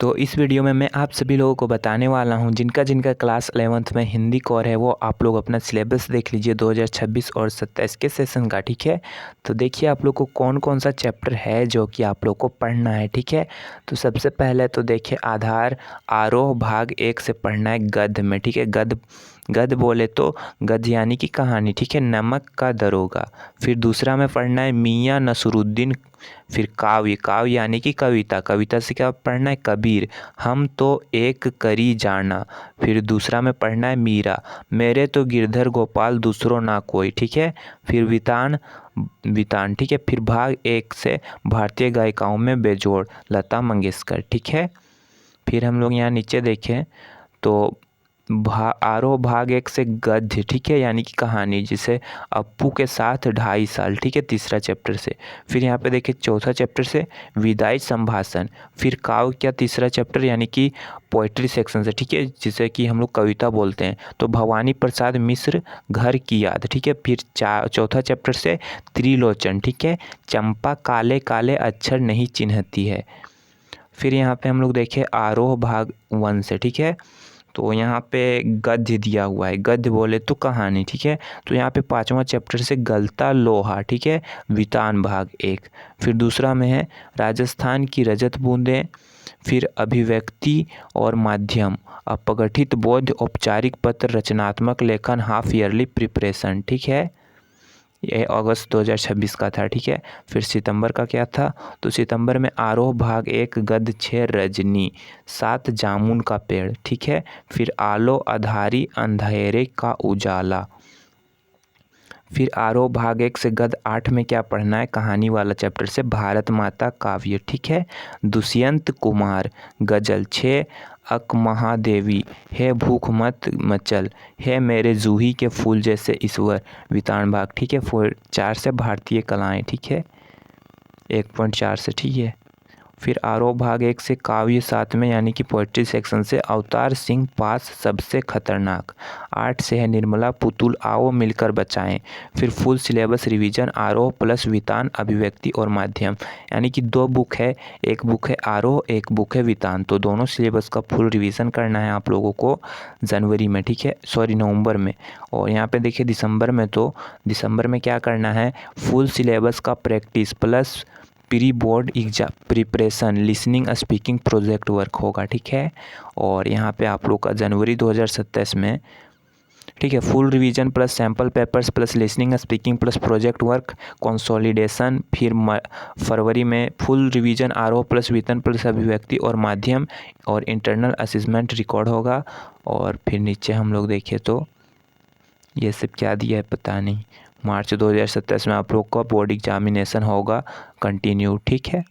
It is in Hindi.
तो इस वीडियो में मैं आप सभी लोगों को बताने वाला हूं जिनका जिनका क्लास 11th में हिंदी कोर है वो आप लोग अपना सिलेबस देख लीजिए 2026 और 27 के सेशन का। ठीक है, तो देखिए आप लोग को कौन कौन सा चैप्टर है जो कि आप लोग को पढ़ना है। ठीक है, तो सबसे पहले तो देखिए आधार आरोह भाग 1 से पढ़ना है गद्य में। ठीक है, गद्य बोले तो गद्य यानी कि कहानी। ठीक है, नमक का दरोगा। फिर दूसरा में पढ़ना है मियाँ नसरुद्दीन। फिर काव्य यानी कि कविता से क्या पढ़ना है कबीर, हम तो एक करी जाना। फिर दूसरा में पढ़ना है मीरा, मेरे तो गिरधर गोपाल दूसरों ना कोई। ठीक है, फिर वितान। ठीक है, फिर भाग 1 से भारतीय गायिकाओं में बेजोड़ लता मंगेशकर। ठीक है, फिर हम लोग यहाँ नीचे देखें तो आरोह भाग 1 से गद्य। ठीक है, यानी कि कहानी, जिसे अप्पू के साथ 2.5 साल। ठीक है, तीसरा चैप्टर से। फिर यहाँ पे देखिए चौथा चैप्टर से विदाई संभाषण। फिर काव्य क्या तीसरा चैप्टर यानी कि पोइट्री सेक्शन से। ठीक है, जिसे कि हम लोग कविता बोलते हैं, तो भवानी प्रसाद मिश्र घर की याद। ठीक है, फिर चौथा चैप्टर से त्रिलोचन। ठीक है, चंपा काले काले अक्षर नहीं चिन्हती है। फिर यहाँ पे हम लोग देखें आरोह भाग 1 से। ठीक है, तो यहाँ पे गद्य दिया हुआ है, गद्य बोले तो कहानी। ठीक है, तो यहाँ पे 5वां चैप्टर से गलता लोहा। ठीक है, वितान भाग 1। फिर दूसरा में है राजस्थान की रजत बूंदें। फिर अभिव्यक्ति और माध्यम, अपगठित बोध, औपचारिक पत्र, रचनात्मक लेखन, हाफ ईयरली प्रिपरेशन। ठीक है, ये अगस्त 2026 का था। ठीक है, फिर सितंबर का क्या था, तो सितंबर में आरोह भाग 1 गद्य 6 रजनी, 7 जामुन का पेड़। ठीक है, फिर आलो आधारी अंधेरे का उजाला। फिर आरोह भाग 1 से गद्य 8 में क्या पढ़ना है, कहानी वाला चैप्टर से भारत माता काव्य। ठीक है, दुष्यंत कुमार गजल 6, अक महादेवी, हे भूख मत मचल, हे मेरे जूही के फूल जैसे ईश्वर, वितान भाग। ठीक है, 4 से भारतीय कलाएं। ठीक है, 1.4 से। ठीक है, फिर आरोह भाग 1 से काव्य 7 में यानी कि पोइट्री सेक्शन से अवतार सिंह पास सबसे खतरनाक। 8 से है निर्मला पुतुल आओ मिलकर बचाएं। फिर फुल सिलेबस रिवीजन आरोह प्लस वितान, अभिव्यक्ति और माध्यम, यानी कि 2 बुक है, एक बुक है आरोह, एक बुक है वितान। तो दोनों सिलेबस का फुल रिवीजन करना है आप लोगों को जनवरी में। ठीक है, सॉरी नवंबर में। और यहाँ पे देखिए दिसंबर में क्या करना है, फुल सिलेबस का practice plus pre board exam preparation, listening speaking project work होगा। ठीक है, और यहाँ पे आप लोग का जनवरी 2027 में, ठीक है, full revision plus sample papers plus listening speaking plus project work consolidation. फिर फरवरी में फुल रिवीजन आरोह प्लस वेतन प्लस अभिव्यक्ति और माध्यम और इंटरनल असेसमेंट रिकॉर्ड होगा। और फिर नीचे हम लोग देखें तो ये सब क्या दिया है पता नहीं। मार्च 2027 में आप लोग का बोर्ड एग्जामिनेशन होगा कंटिन्यू। ठीक है।